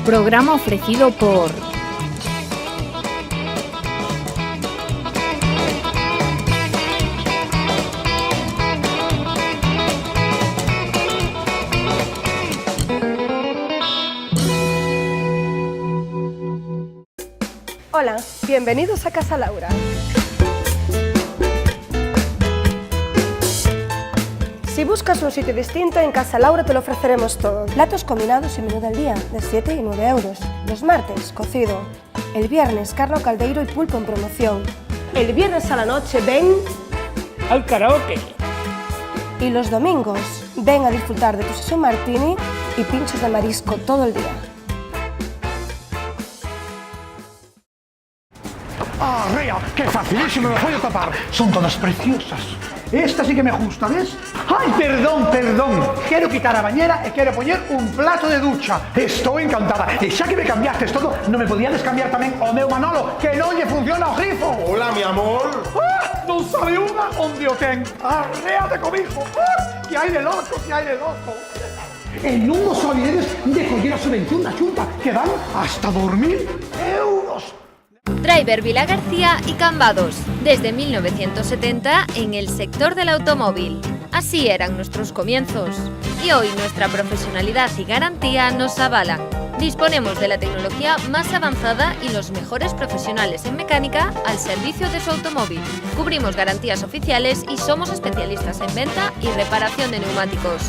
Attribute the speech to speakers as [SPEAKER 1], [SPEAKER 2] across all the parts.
[SPEAKER 1] Programa ofrecido por...
[SPEAKER 2] Hola, bienvenidos a Casa Laura. Si buscas un sitio distinto, en Casa Laura te lo ofreceremos todo. Platos combinados y menú del día, de 7 y 9 euros. Los martes, cocido. El viernes, carne al caldeiro y pulpo en promoción. El viernes a la noche, ven
[SPEAKER 3] al karaoke.
[SPEAKER 2] Y los domingos, ven a disfrutar de tu sesión martini y pinchos de marisco todo el día.
[SPEAKER 4] ¡Ah, Rea! ¡Qué facilísimo me voy a tapar! Son todas preciosas. Esta sí que me gusta, ¿ves? ¡Ay, perdón! Quero quitar a bañera e quero poñer un plato de ducha. Estou encantada. E xa que me cambiastes todo, non me podíades cambiar tamén o meu Manolo, que non lle funciona o grifo.
[SPEAKER 5] Hola, mi amor.
[SPEAKER 4] ¡Ah! Non sabe unha onde o ten. Arréate comigo. ¡Ah! Que hai de loco, que hai de loco. E non os olvidedes de coller a subvención da Xunta, que dan hasta 2.000 euros.
[SPEAKER 1] Driver Vilagarcía y Cambados, desde 1970 en el sector del automóvil. Así eran nuestros comienzos y hoy nuestra profesionalidad y garantía nos avalan. Disponemos de la tecnología más avanzada y los mejores profesionales en mecánica al servicio de su automóvil. Cubrimos garantías oficiales y somos especialistas en venta y reparación de neumáticos.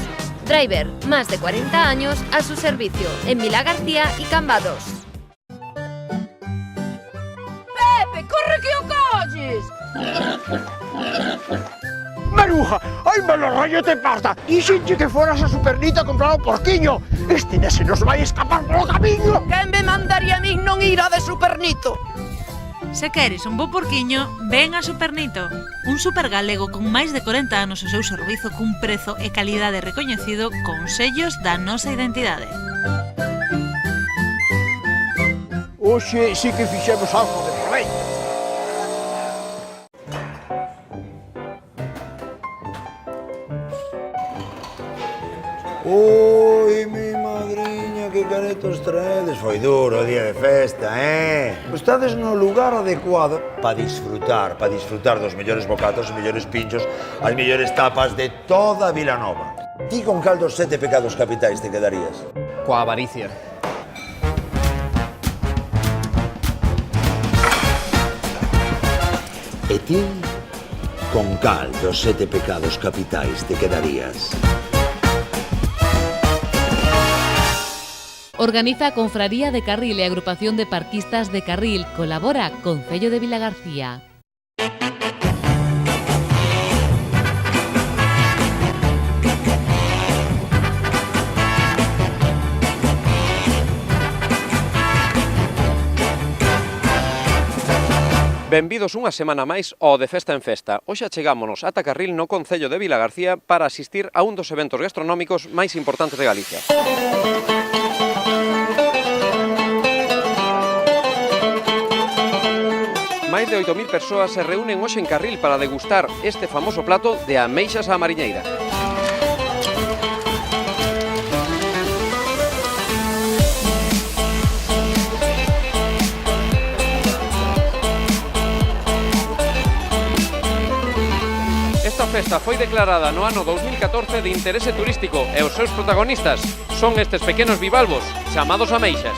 [SPEAKER 1] Driver, más de 40 años a su servicio en Vilagarcía y Cambados.
[SPEAKER 6] ¡Corre que o colles!
[SPEAKER 3] Maruja, ai me lo rollo te parta. Dixenche que foras a Supernita a comprar o porquiño. Este día se nos vai escapar polo camiño.
[SPEAKER 6] Quen me mandaría a min non ir a de Supernito?
[SPEAKER 7] Se queres un bo porquiño, ven a Supernito. Un super galego con máis de 40 anos ao seu servizo cun prezo e calidade recoñecido con sellos da nosa identidade.
[SPEAKER 3] Oxe, sí que fixemos algo de proveito.
[SPEAKER 8] Ui, mi madriña, que caretos traedes. Foi duro o día de festa, Estades no lugar adecuado para disfrutar dos mellores bocatos, os mellores pinchos, as mellores tapas de toda Vilanova. Ti con cal dos 7 pecados capitais te quedarías?
[SPEAKER 9] Coa avaricia.
[SPEAKER 8] E ti con cal dos 7 pecados capitais te quedarías?
[SPEAKER 10] Organiza a Confraría de Carril e Agrupación de Parquistas de Carril. Colabora Concello de Vilagarcía.
[SPEAKER 11] Benvidos unha semana máis ao de Festa en Festa. Hoxe achegámonos ata Carril no Concello de Vilagarcía para asistir a un dos eventos gastronómicos máis importantes de Galicia. Máis de 8.000 persoas se reúnen hoxe en Carril para degustar este famoso plato de ameixas á mariñeira. Esta festa foi declarada no ano 2014 de interese turístico e os seus protagonistas son estes pequenos bivalvos chamados ameixas.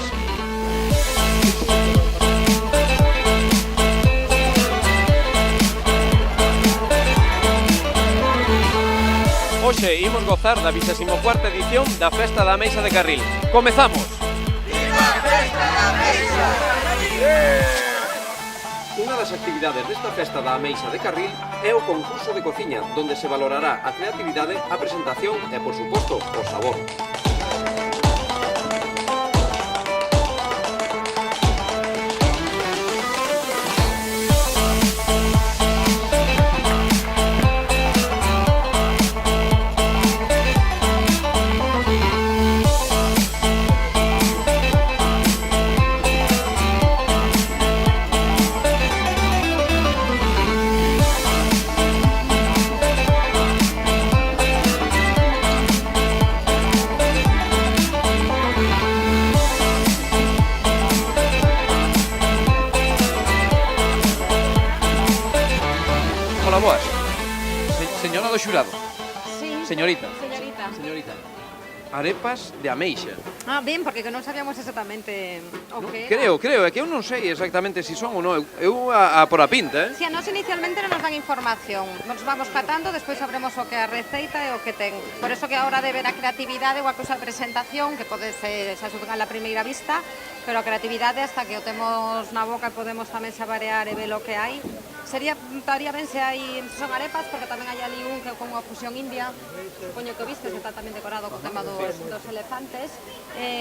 [SPEAKER 11] Hoxe imos gozar da 24ª edición da Festa da Ameixa de Carril. Comezamos! Viva a Festa da Ameixa! Unha das actividades desta Festa da Ameixa de Carril é o concurso de cociña, donde se valorará a creatividade, a presentación e, por suposto, o sabor. Estimado xurado,
[SPEAKER 5] Sí.
[SPEAKER 11] señorita,
[SPEAKER 5] Señorita.
[SPEAKER 11] arepas de ameixa.
[SPEAKER 5] Ah, ben, porque que non sabíamos exactamente o que era.
[SPEAKER 11] Creo, é que eu non sei exactamente se son ou non. Eu a por a pinta,
[SPEAKER 5] Si a nos inicialmente non nos dan información, nos vamos catando, despois sabremos o que é a receita e o que ten. Por eso que a hora de ver a creatividade ou a cousa de presentación, que pode ser xa xulgar a primeira vista, pero a creatividade hasta que o temos na boca podemos tamén saborear e ver o que hai. Estaría ben se son arepas, porque tamén hai ali un que é como a fusión india, poño que viste, que está tamén decorado co tema dos elefantes.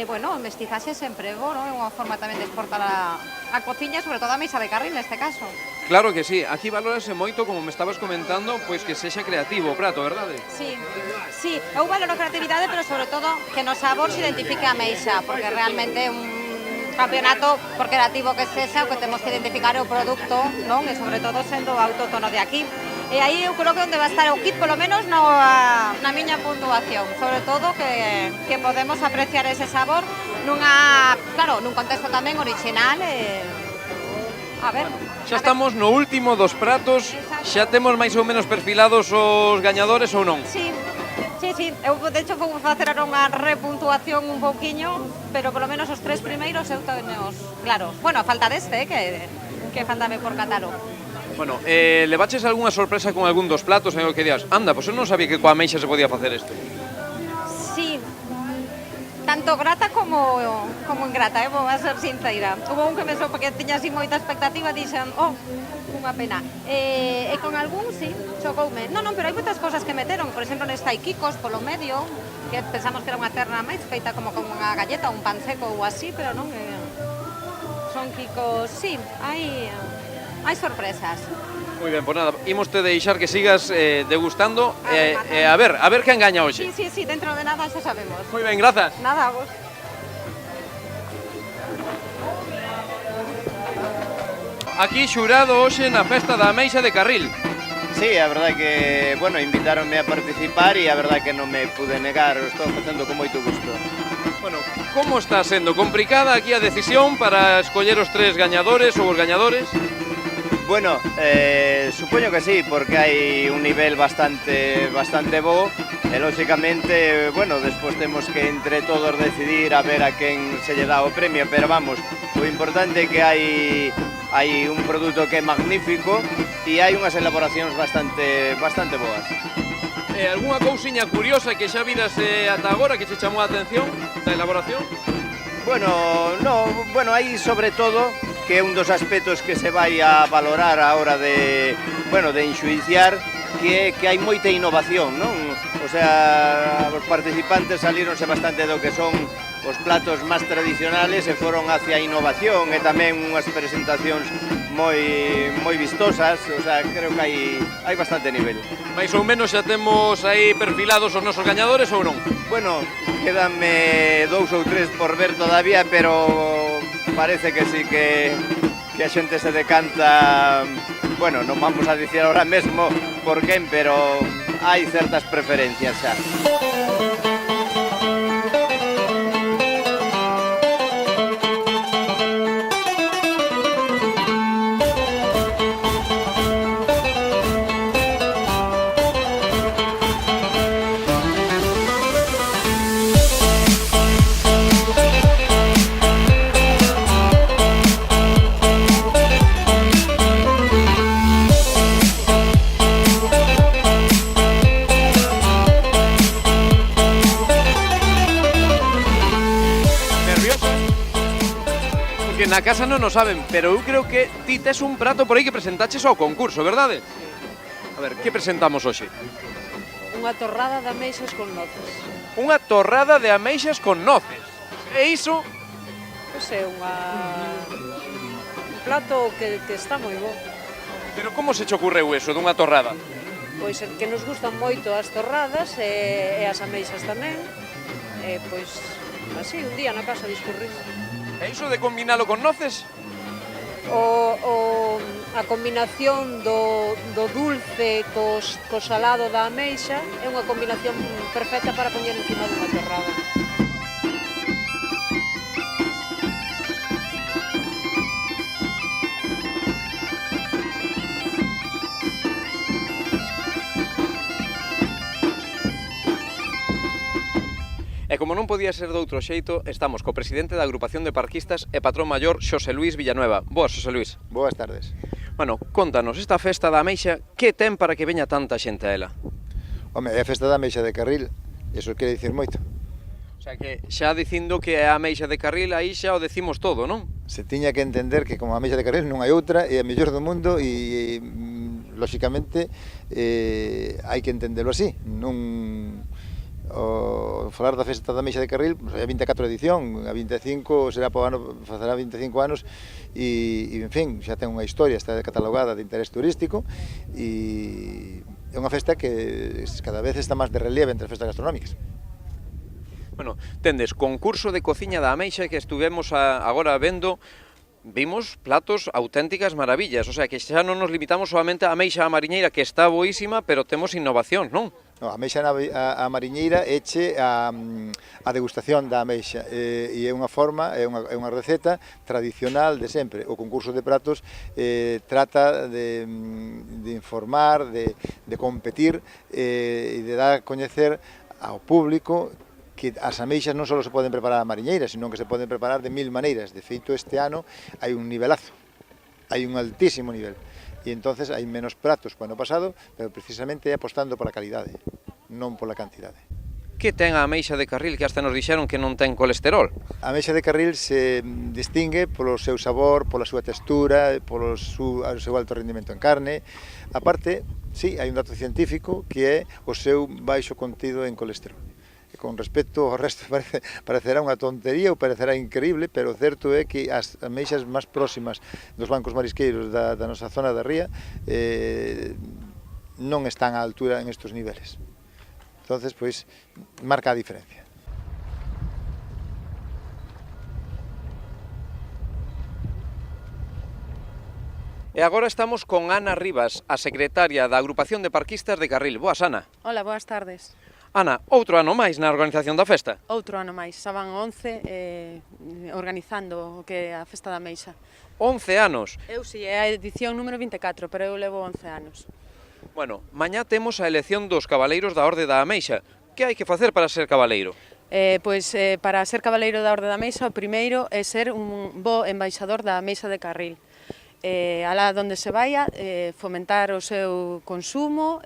[SPEAKER 5] Bueno, mestizaxe sempre é bo, non? É unha forma tamén de exportar a cociña, sobre todo a mesa de Carril neste caso.
[SPEAKER 11] Claro que sí, aquí valórase moito, como me estabas comentando, pois que sexa creativo o prato, verdade?
[SPEAKER 5] Sí, eu valoro a creatividade, pero sobre todo que no sabor se identifique a meixa, porque realmente un campeonato, por creativo que sexa, o que temos que identificar é o produto, non? E sobre todo sendo autóctono de aquí. E aí eu creo que onde va a estar o kit, polo menos na miña puntuación, sobre todo que podemos apreciar ese sabor nun contexto tamén original a ver.
[SPEAKER 11] Xa estamos no último dos pratos, xa temos máis ou menos perfilados os gañadores ou non?
[SPEAKER 5] Sí, eu de hecho vou facer ahora unha repuntuación un pouquiño, pero polo menos os 3 primeiros eu teños claros. Bueno, a falta deste, que faltame por catalo.
[SPEAKER 11] Bueno, levaches algunha sorpresa con algún dos platos en o que días? Anda, pois eu non sabía que coa ameixa se podía facer isto.
[SPEAKER 5] Sí, tanto grata como ingrata, vou a ser sincera. Hubo un que me sopa que tiña así moita expectativa, dixen, unha pena. E con algún, sí, chocoume. Non, pero hai moitas cosas que meteron, por exemplo, nesta hai quicos polo medio, que pensamos que era unha terna máis feita como con unha galleta, un pan seco ou así, pero non, son quicos, sí, hai sorpresas.
[SPEAKER 11] Moi ben, pois nada, imos te deixar que sigas degustando a ver quen gaña hoxe.
[SPEAKER 5] Sí, dentro de nada xa sabemos.
[SPEAKER 11] Moi ben, grazas.
[SPEAKER 5] Nada, a vos.
[SPEAKER 11] Aquí xurado hoxe na festa da ameixa de Carril.
[SPEAKER 9] Sí, a verdade que, bueno, invitáronme a participar e a verdade que non me pude negar, o estou facendo con moito gusto.
[SPEAKER 11] Bueno, como está sendo complicada aquí a decisión para escoller os 3 gañadores ou os gañadores?
[SPEAKER 9] Bueno, supoño que sí, porque hai un nivel bastante bo e, lóxicamente, bueno, despois temos que entre todos decidir a ver a quen se lle dá o premio, pero vamos, o importante é que hai un produto que é magnífico e hai unhas elaboracións bastante boas.
[SPEAKER 11] Algúnha cousiña curiosa que xa viras ata agora que che chamou a atención da elaboración?
[SPEAKER 9] Bueno, hai sobre todo que é un dos aspectos que se vai a valorar a hora de enxuiciar, que hai moita innovación, non? O sea, os participantes salíronse bastante do que son os platos máis tradicionales e foron hacia a innovación e tamén unhas presentacións moi vistosas, o sea, creo que hai bastante nivel.
[SPEAKER 11] Mais ou menos xa temos aí perfilados os nosos gañadores ou non?
[SPEAKER 9] Bueno, quedanme 2 ou 3 por ver todavía, pero parece que sí que a xente se decanta, bueno, non vamos a dicir ahora mesmo por quen, pero hai certas preferencias xa.
[SPEAKER 11] Na casa non o saben, pero eu creo que ti tes un prato por aí que presentaches ao concurso, verdade? A ver, que presentamos hoxe?
[SPEAKER 6] Unha torrada de ameixas con noces.
[SPEAKER 11] Unha torrada de ameixas con noces. E iso?
[SPEAKER 6] Pois é un plato que está moi bo.
[SPEAKER 11] Pero como se che ocurreu eso dunha torrada?
[SPEAKER 6] Pois que nos gustan moito as torradas e as ameixas tamén. Pois así, un día na casa discurrir.
[SPEAKER 11] E iso de combinalo con noces?
[SPEAKER 6] A combinación do dulce co salado da ameixa é unha combinación perfecta para poñer encima dunha torrada.
[SPEAKER 11] como non podía ser doutro xeito, estamos co presidente da agrupación de parquistas e patrón maior Xosé Luís Villanueva. Boas, Xosé Luís.
[SPEAKER 12] Boas tardes.
[SPEAKER 11] Bueno, contanos, esta festa da Ameixa, que ten para que veña tanta xente a ela?
[SPEAKER 12] Home, é a festa da Ameixa de Carril, iso quere dicir moito.
[SPEAKER 11] O sea que xa dicindo que é a Ameixa de Carril, aí xa o decimos todo, non?
[SPEAKER 12] Se tiña que entender que como a Ameixa de Carril non hai outra, é a mellor do mundo e lóxicamente hai que entendelo así. Non falar da festa da Ameixa de Carril, é a 24 edición, a 25 será para o ano, fará 25 anos e en fin, xa ten unha historia, está catalogada de interés turístico e é unha festa que cada vez está máis de relieve entre as festas gastronómicas.
[SPEAKER 11] Bueno, tendes concurso de cociña da Ameixa que estuvemos agora vendo, vimos platos auténticas maravillas, o sea que xa non nos limitamos solamente a Ameixa a mariñeira, que está boísima, pero temos innovación, non?
[SPEAKER 12] No, a Ameixa a mariñeira eche a degustación da Ameixa e é unha forma, é unha receta tradicional de sempre. O concurso de pratos trata de informar, de competir e de dar a coñecer ao público que as ameixas non só se poden preparar a mariñeira, sino que se poden preparar de 1000 maneiras. De feito, este ano hai un nivelazo, hai un altísimo nivel. E entonces hai menos pratos que o ano pasado, pero precisamente é apostando pola calidade, non pola cantidade.
[SPEAKER 11] Que ten a Ameixa de Carril que hasta nos dixeron que non ten colesterol?
[SPEAKER 12] A Ameixa de Carril se distingue polo seu sabor, pola súa textura, polo seu alto rendimento en carne. A parte, sí, hai un dato científico que é o seu baixo contido en colesterol. Con respecto ao resto parecerá unha tontería ou parecerá increíble, pero o certo é que as ameixas máis próximas dos bancos marisqueiros da nosa zona da ría non están á altura en estes niveles. Entonces, pois, marca a diferencia.
[SPEAKER 11] E agora estamos con Ana Rivas, a secretaria da agrupación de parquistas de Carril. Boas, Ana.
[SPEAKER 13] Hola, boas tardes.
[SPEAKER 11] Ana, outro ano máis na organización da festa?
[SPEAKER 13] Outro ano máis, xa van 11 organizando o que é a Festa da Ameixa.
[SPEAKER 11] 11 anos?
[SPEAKER 13] Eu si, é a edición número 24, pero eu levo 11 anos.
[SPEAKER 11] Bueno, mañá temos a elección dos cabaleiros da Orde da Ameixa. Que hai que facer para ser cabaleiro?
[SPEAKER 13] Para ser cabaleiro da Orde da Ameixa, o primeiro é ser un bo embaixador da Ameixa de Carril. Alá onde se vaya, fomentar o seu consumo,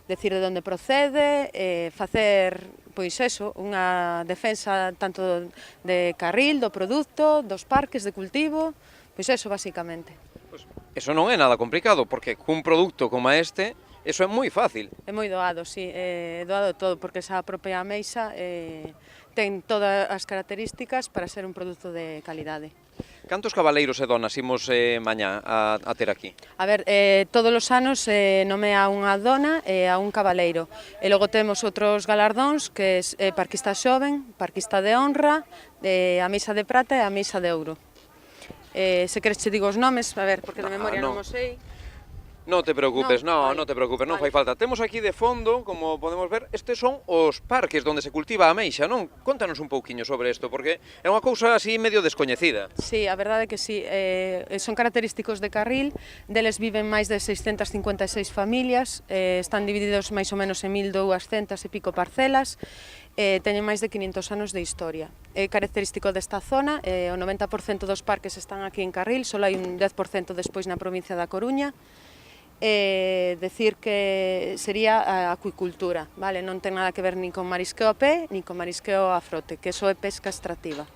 [SPEAKER 13] decir de onde procede, facer, pois eso, unha defensa tanto de Carril, do produto, dos parques de cultivo, pois eso, basicamente.
[SPEAKER 11] Eso non é nada complicado, porque cun produto como este, eso é moi fácil.
[SPEAKER 13] É moi doado, sí, doado todo, porque esa propia ameixa ten todas as características para ser un produto de calidade.
[SPEAKER 11] Cantos cabaleiros e donas imos mañá a ter aquí?
[SPEAKER 13] A ver, todos os anos nomea unha dona e a un cabaleiro. E logo temos outros galardóns, que é parquista xoven, parquista de honra, a mesa de prata e a mesa de ouro. Se queres che digo os nomes, a ver, porque de memoria non o sei.
[SPEAKER 11] Non te preocupes, non te preocupes, non fai falta. Temos aquí de fondo, como podemos ver, estes son os parques onde se cultiva a ameixa, non? Contanos un pouquiño sobre isto, porque é unha cousa así medio descoñecida.
[SPEAKER 13] Sí, a verdade é que sí, son característicos de Carril, deles viven máis de 656 familias, están divididos máis ou menos en 1200 e pico parcelas, teñen máis de 500 anos de historia. É característico desta zona, o 90% dos parques están aquí en Carril, só hai un 10% despois na provincia da Coruña. Decir que sería a acuicultura, vale? Non ten nada que ver nin con marisqueo a pé, nin con marisqueo a frote, que eso é pesca extractiva.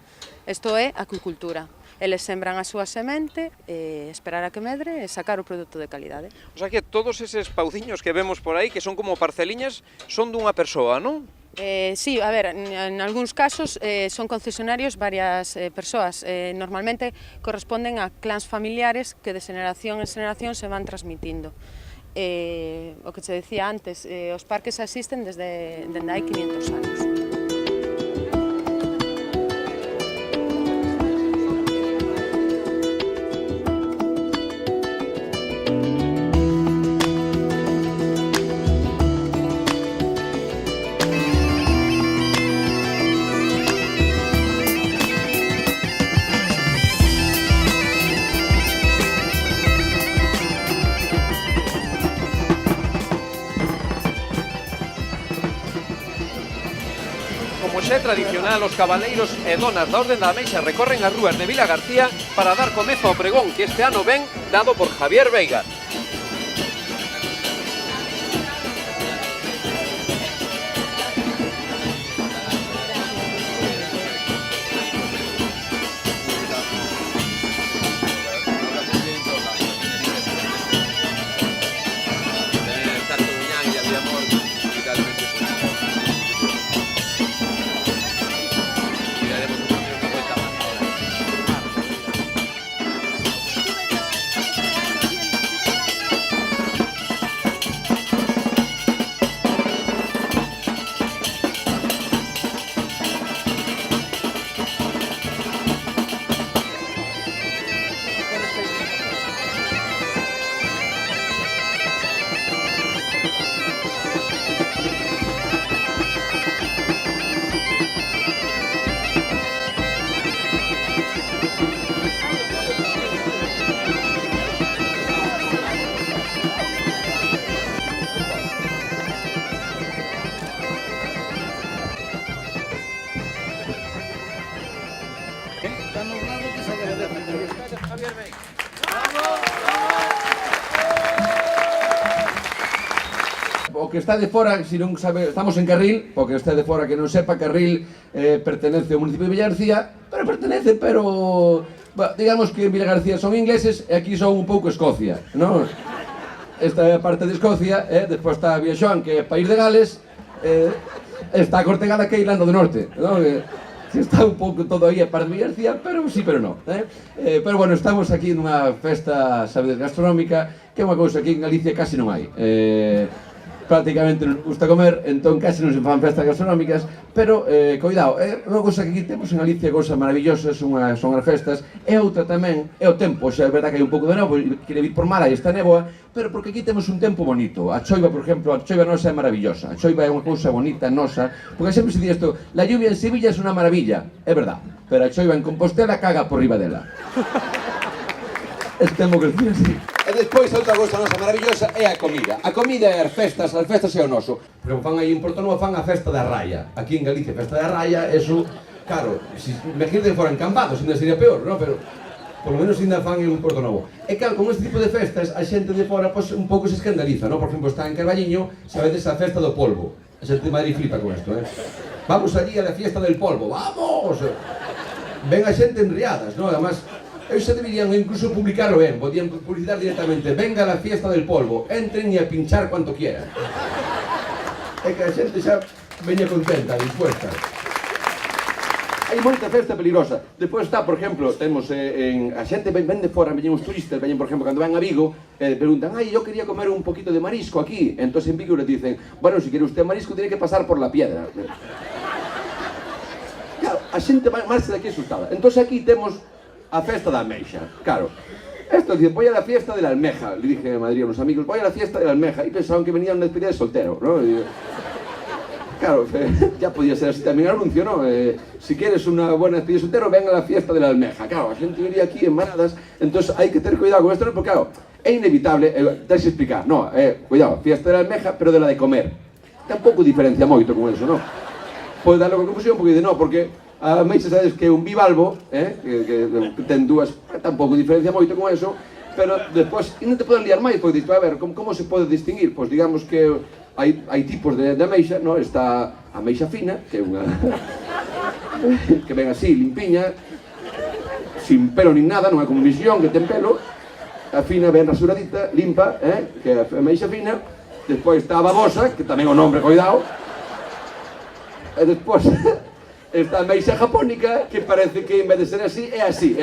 [SPEAKER 13] Isto é acuicultura. Eles sembran a súa semente, esperar a que medre e sacar o produto de calidade.
[SPEAKER 11] O sea que todos eses pauciños que vemos por aí, que son como parceliñas, son dunha persoa, non?
[SPEAKER 13] Sí, a ver, en algúns casos son concesionarios varias persoas, normalmente corresponden a clans familiares que de xeneración en xeneración se van transmitindo. O que che decía antes, os parques existen desde hai 500 anos.
[SPEAKER 11] como xa é tradicional, os cabaleiros e donas da Orde da Ameixa recorren as rúas de Vilagarcía para dar comezo ao pregón que este ano ven dado por Javier Veiga.
[SPEAKER 14] O que está de fora, se non sabe, estamos en Carril, o que está de fora que non sepa, Carril pertenece ao municipio de Vilagarcía, pero digamos que en Vilagarcía son ingleses e aquí son un pouco Escocia, non? Esta é a parte de Escocia, despois está Viaxoán, que é país de Gales, está a Cortegada, que é Irlanda do Norte, non? Está un pouco todo aí a parte de Vilagarcía, pero sí, pero non. Pero bueno, estamos aquí nunha festa, sabedes, gastronómica, que é unha cousa que en Galicia casi non hai. Prácticamente nos gusta comer, entón casi non se fan festas gastronómicas, pero, coidado, unha cousa que aquí temos en Galicia, cousas maravillosas, son as festas, e outra tamén, é o tempo, xa é verdad que hai un pouco de nevo, quere vir por mar, aí está néboa, pero porque aquí temos un tempo bonito. A choiva, por exemplo, a choiva nosa é maravillosa, a choiva é unha cousa bonita, nosa, porque sempre se di isto, la lluvia en Sevilla é unha maravilla, é verdad, pero a choiva en Compostela caga por riba dela. Temo que decir así. E despois outra cousa nosa maravillosa é a comida. A comida é as festas é o noso. Pero fan aí en Portonovo, fan a festa da raya. Aquí en Galicia, festa da raya, eso, claro, imagínate que foran Cambados, ainda sería peor, non? Pero, por lo menos ainda fan en Portonovo. E claro, con este tipo de festas, a xente de fora, pois, un pouco se escandaliza, non? Por exemplo, está en Carballiño, sabedes a festa do polvo. A xente de Madrid flipa con isto, Vamos allí a la fiesta del polvo, vamos! Ven a xente enriadas, non? Además, ellos se deberían incluso publicarlo bien, podrían publicitar directamente, venga a la fiesta del polvo, entren y a pinchar cuanto quieran. É que a xente xa veña contenta, dispuesta. Hai moita festa peligrosa. Despois está, por exemplo, temos a xente ven de fora, veñen os turistas, veñen, por exemplo, cando van a Vigo, preguntan, yo quería comer un poquito de marisco aquí. Entón en Vigo les dicen, bueno, si quiere usted marisco tiene que pasar por la piedra. Claro, a xente marcha de aquí asustada. Entón aquí temos a festa da Ameixa, claro. Esto dice, voy a la fiesta de la almeja. Le dije a Madrid a unos amigos, voy a la fiesta de la almeja. Y pensaban que venía una despedida de soltero, ¿no? Y, claro, ya podía ser así también el anuncio, ¿no? Si quieres una buena despedida de soltero, ven a la fiesta de la almeja. Claro, la gente venía aquí en manadas, entonces hay que tener cuidado con esto, porque claro, es inevitable, darse a explicar, no, cuidado, fiesta de la almeja, pero de la de comer. Tampouco diferencia moito con eso, ¿no? Pode darlo con confusión, porque dice, no, porque a Ameixa sabes que é un bivalvo, que ten dúas, tampouco diferencia moito con eso, pero despois non te poden liar máis, porque dices, a ver, como se pode distinguir? Pois digamos que hai tipos de ameixa, no? Está a ameixa fina, que é unha que ven así, limpiña, sin pelo nin nada, non é como misión que ten pelo. A fina ven rasuradita, limpa, que é a ameixa fina. Despois está a babosa, que tamén é o nombre, cuidado. E despois está a ameixa japónica, que parece que en vez de ser así, é así,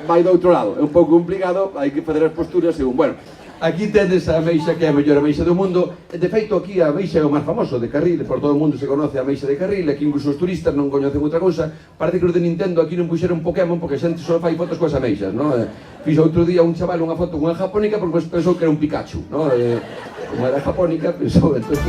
[SPEAKER 14] vai do outro lado. É un pouco complicado, hai que fazer as posturas según, bueno. Aquí tedes a ameixa, que é a mellor ameixa do mundo. De feito, aquí a ameixa é o máis famoso de Carril, por todo o mundo se conoce a ameixa de Carril, aquí incluso os turistas non coñecen outra cousa. Parece que os de Nintendo aquí non puxeron Pokémon porque a xente só fai fotos coas ameixas, non? Fixo outro día un chaval unha foto con unha japónica porque pensou que era un Pikachu, non? Como era japónica, pensou, entón,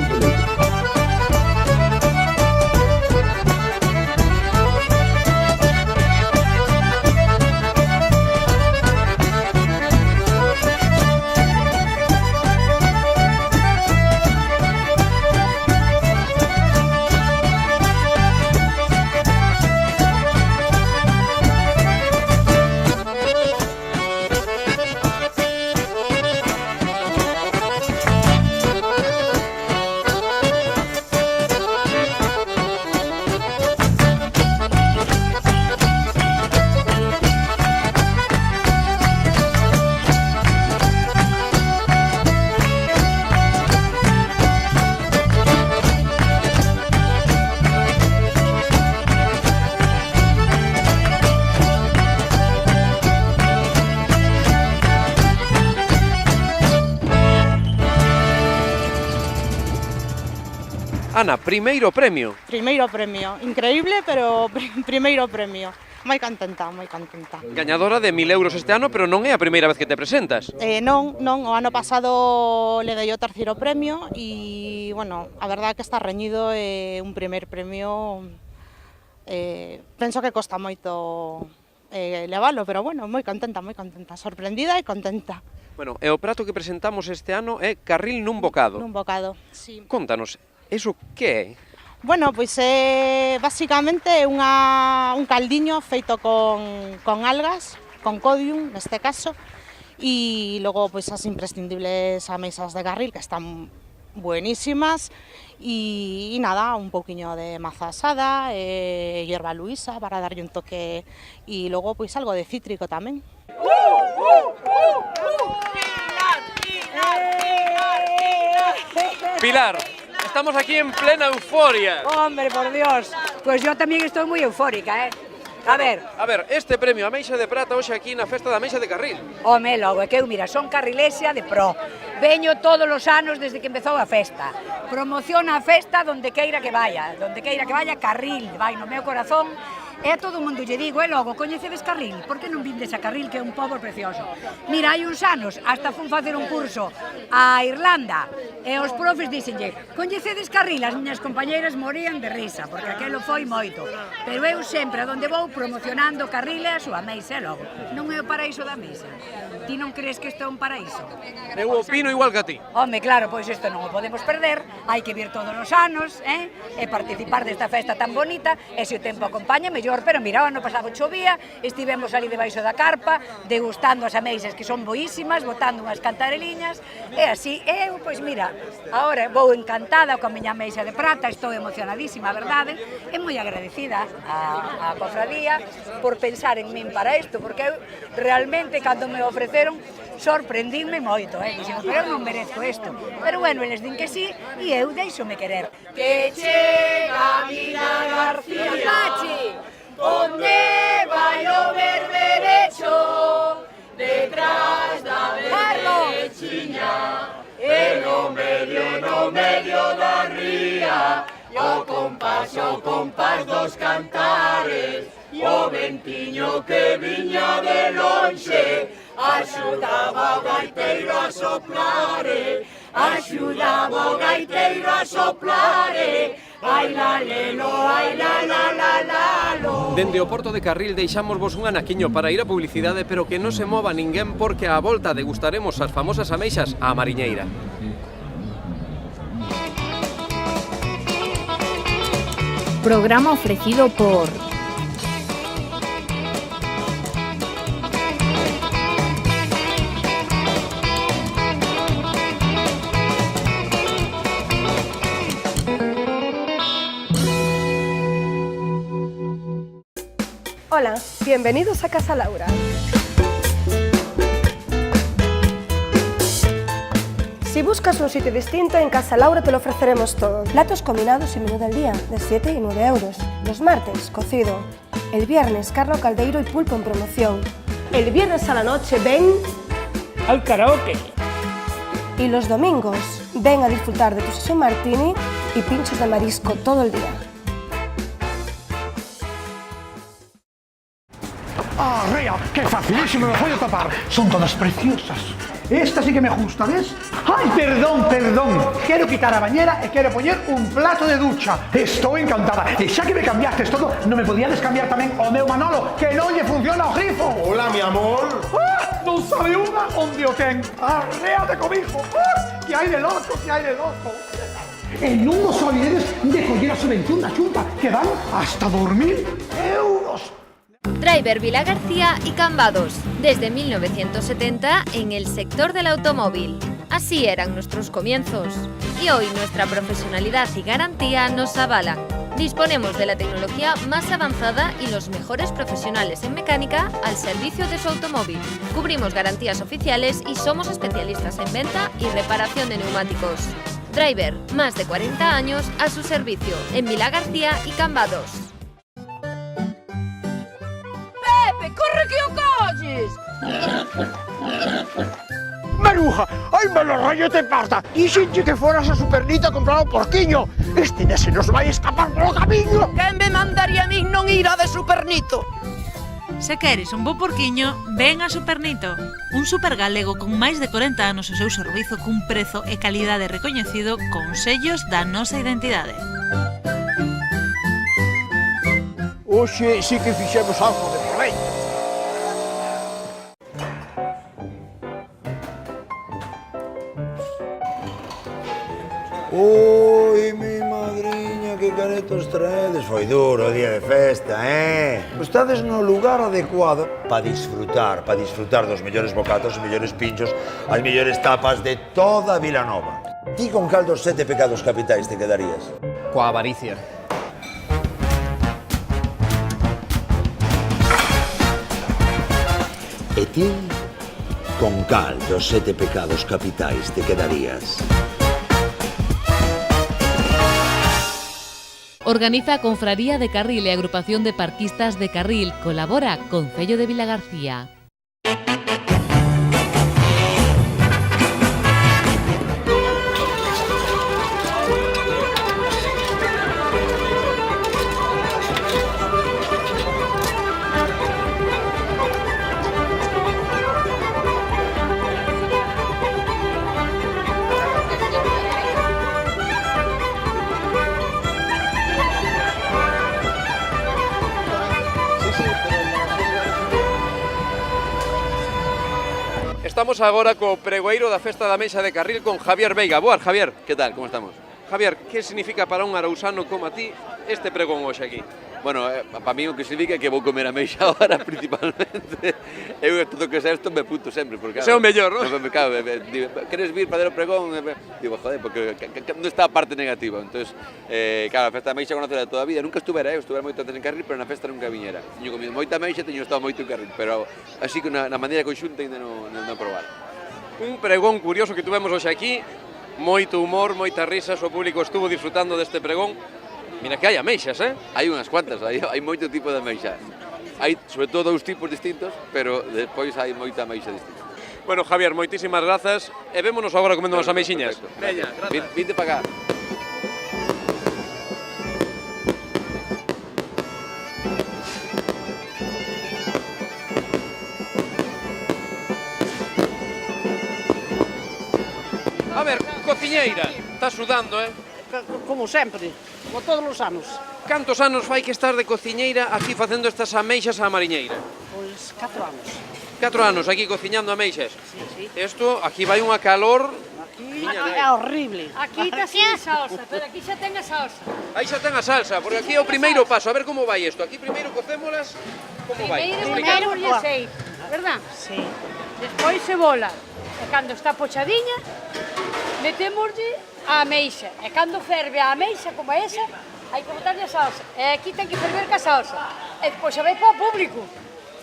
[SPEAKER 11] Ana, primeiro premio.
[SPEAKER 15] Primeiro premio, increíble, pero primeiro premio. Moi contenta, moi contenta.
[SPEAKER 11] Gañadora de 1000 euros este ano, pero non é a primeira vez que te presentas.
[SPEAKER 15] Non, o ano pasado le dei o terceiro premio e, bueno, a verdade que está reñido un primer premio, penso que costa moito levalo, pero bueno, moi contenta, sorprendida e contenta.
[SPEAKER 11] Bueno, e o prato que presentamos este ano é carril nun bocado.
[SPEAKER 15] Nun bocado, sí.
[SPEAKER 11] Contanos, eso que é?
[SPEAKER 15] Bueno, pois é basicamente un caldiño feito con algas, con codium neste caso, e logo pois as imprescindibles ameixas de carril que están buenísimas e nada, un pouquiño de maza asada, hierba luisa para darlle un toque e logo pois algo de cítrico tamén.
[SPEAKER 11] Pilar, estamos aquí en plena euforia.
[SPEAKER 16] Hombre, por Dios, pues yo también estoy muy eufórica, ¿eh? A ver,
[SPEAKER 11] este premio Ameixa de Prata hoxe aquí na festa da Ameixa de Carril.
[SPEAKER 16] home, logo, é que eu, mira, son carrilesia de pro. Veño todos os anos desde que empezou a festa. Promociona a festa donde queira que vaya, Carril, vai no meu corazón. E a todo o mundo lle digo, e logo, coñecedes Carril? Por que non vindes a Carril, que é un pobo precioso? Mira, hai uns anos, hasta fun facer un curso a Irlanda, e os profes díxenlle, coñecedes Carril? As miñas compañeiras morían de risa, porque aquelo foi moito. Pero eu sempre, a donde vou, promocionando Carril e a súa meixa, e logo. Non é o paraíso da meixa. Ti non crees que isto é un paraíso?
[SPEAKER 11] Eu opino igual que a ti.
[SPEAKER 16] Home, claro, pois isto non o podemos perder, hai que vir todos os anos, e participar desta festa tan bonita, e se o tempo acompaña, mellor. Pero mira, o ano pasado chovía, estivemos ali debaixo da carpa, degustando as ameixas que son boísimas, botando unhas cantareliñas, e así, eu, pois mira, agora vou encantada coa miña ameixa de prata, estou emocionadísima, a verdade, e moi agradecida á cofradía por pensar en min para isto, porque eu realmente, cando me ofreceron, sorprendínme moito, dixen, pero eu non merezco isto. Pero bueno, eles din que sí, e eu deixome querer. Que chega Vila García, Pachi, onde vai o berberecho, detrás da berberechiña, e no medio da ría, o compás dos cantares, o ventiño que viña de lonxe, axudaba o gaiteiro a soplare, ai la lelo, ai la lo.
[SPEAKER 11] Dende o Porto de Carril deixámosvos un anaquiño para ir a publicidade, pero que non se mova ninguén porque á volta degustaremos as famosas ameixas á mariñeira.
[SPEAKER 1] Programa ofrecido por
[SPEAKER 2] Hola, bienvenidos a Casa Laura. Si buscas un sitio distinto, en Casa Laura te lo ofreceremos todo. Platos combinados y menú del día, de 7 y 9 euros. Los martes, cocido. El viernes, carne al caldeiro y pulpo en promoción. El viernes a la noche, ven
[SPEAKER 3] al karaoke.
[SPEAKER 2] Y los domingos, ven a disfrutar de tu sesión martini y pinchos de marisco todo el día.
[SPEAKER 4] ¡Ah, Rea! ¡Qué facilísimo! Me voy a tapar. Son todas preciosas. Esta sí que me gusta, ¿ves? ¡Ay, perdón! Quiero quitar a bañera y quiero poner un plato de ducha. Estoy encantada. Y ya que me cambiaste todo, ¿no me podías cambiar también o meu Manolo, que no le funciona o grifo?
[SPEAKER 3] Hola, mi amor.
[SPEAKER 4] ¡Ah! Non sabe unha onde o ten. Arréate comigo. ¡Ah! Que hai de loco, E non os olvidedes de coller a subvención da Xunta, que dan hasta 2.000 euros.
[SPEAKER 1] Driver Vila García y Cambados, desde 1970 en el sector del automóvil. Así eran nuestros comienzos y hoy nuestra profesionalidad y garantía nos avalan. Disponemos de la tecnología más avanzada y los mejores profesionales en mecánica al servicio de su automóvil. Cubrimos garantías oficiales y somos especialistas en venta y reparación de neumáticos. Driver, más de 40 años a su servicio en Vila García y Cambados.
[SPEAKER 16] Pepe, corre que o colles!
[SPEAKER 3] Manu, bruja! ¡Ay, me lo rollo te parta! Dixenche que foras a Supernita a comprar o porquiño. Este se nos vai escapar polo camiño.
[SPEAKER 17] Quen me mandaría a min non ir a de Supernito?
[SPEAKER 7] Se queres un bo porquiño, ven a Supernito. Un super galego con máis de 40 anos ao seu servizo cun prezo e calidade recoñecido con sellos da nosa identidade.
[SPEAKER 3] Oxe, sí que fixemos algo de proveito.
[SPEAKER 8] Ui, mi madriña, que caretos traedes. Foi duro o día de festa, Estades no lugar adecuado para disfrutar dos mellores bocatos, os mellores pinchos, as mellores tapas de toda Vilanova. Ti con cal dos 7 pecados capitais te quedarías?
[SPEAKER 18] Coa avaricia.
[SPEAKER 8] E ti con cal dos 7 pecados capitais te quedarías?
[SPEAKER 10] Organiza a Confraría de Carril e Agrupación de Parquistas de Carril. Colabora Concello de Vilagarcía.
[SPEAKER 11] Estamos agora co pregoeiro da Festa da Ameixa de Carril con Javier Veiga. Boas, Javier. Que tal? Como estamos? Javier, que significa para un arausano como a ti este pregón hoxe aquí?
[SPEAKER 19] Bueno, para mí o que significa é que vou comer ameixa agora principalmente. Eu todo que sei isto me puto sempre, porque
[SPEAKER 11] é o mellor, non?
[SPEAKER 19] Claro, queres vir para o pregón? Digo, joder, porque non está a parte negativa. Entonces, claro, a festa da ameixa conocela toda a vida. Nunca estuvera, estuve moito antes en Carril, pero na festa nunca viñera. Teño comido moita ameixa, teño estado moito en Carril, pero así que na maneira conxunta ainda non probar.
[SPEAKER 11] Un pregón curioso que tuvemos hoxe aquí, moito humor, moitas risas, o público estuvo disfrutando deste pregón. Mira que hai ameixas,
[SPEAKER 19] Hai unhas cuantas, hai moito tipo de ameixa. Hai, sobre todo, dous tipos distintos, pero despois hai moita ameixa distinta.
[SPEAKER 11] Bueno, Javier, moitísimas grazas e vémonos agora comendo unhas ameixiñas.
[SPEAKER 19] Veña, vinte para cá.
[SPEAKER 11] A ver, cociñeira, está sudando,
[SPEAKER 17] Como sempre, como todos os anos.
[SPEAKER 11] Cantos anos fai que estás de cociñeira aquí facendo estas ameixas á mariñeira?
[SPEAKER 17] Pois 4 anos.
[SPEAKER 11] 4 anos aquí cociñando ameixas?
[SPEAKER 17] Sí.
[SPEAKER 11] Isto, aquí vai unha calor...
[SPEAKER 17] É horrible.
[SPEAKER 16] Aquí está sin salsa, pero aquí xa ten a salsa.
[SPEAKER 11] Aí xa ten a salsa, porque aquí é o primeiro paso. A ver como vai isto. Aquí primeiro cocémolas, como vai?
[SPEAKER 16] Primeiro o aceite, verdad?
[SPEAKER 17] Sí.
[SPEAKER 16] Despois cebola. E cando está pochadiña, metémoslle a ameixa. E cando ferve a ameixa como esa, hai que botarlle a salsa. E aquí ten que ferver ca salsa. E depois xa vai para o público.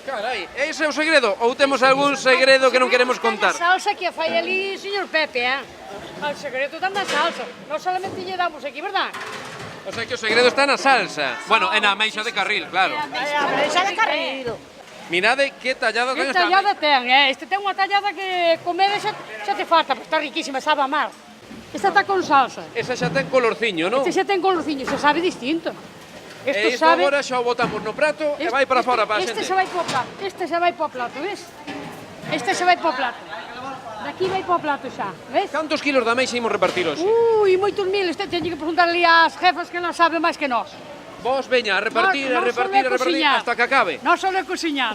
[SPEAKER 11] Carai, ese é o segredo? Ou temos algún segredo que non queremos contar?
[SPEAKER 16] A salsa que a fai ali, señor Pepe, O segredo está na salsa. Non solamente lle damos aquí, verdad?
[SPEAKER 11] O sea que o segredo está na salsa. Bueno, e na ameixa de Carril, claro.
[SPEAKER 16] A ameixa de Carril.
[SPEAKER 11] Mirade que tallada ten esta
[SPEAKER 16] tallada ten, Este ten unha tallada que comer xa te falta, porque está riquísima, sabe a mar. Esta está con salsa.
[SPEAKER 11] Esa xa ten colorciño, non?
[SPEAKER 16] Este xa ten colorciño, xa sabe distinto.
[SPEAKER 11] E isto agora xa o botamos no prato e vai para fora para a xente.
[SPEAKER 16] Este xa vai para o plato, ves? Este xa vai para o plato. Daqui vai para o plato xa, ves?
[SPEAKER 11] Cantos kilos de ameixa imos repartir hoxe?
[SPEAKER 16] Moitos miles, teño que preguntar ali ás jefas que non saben máis que nós.
[SPEAKER 11] Vos veña a repartir, hasta que acabe.
[SPEAKER 16] Non só é cociñar.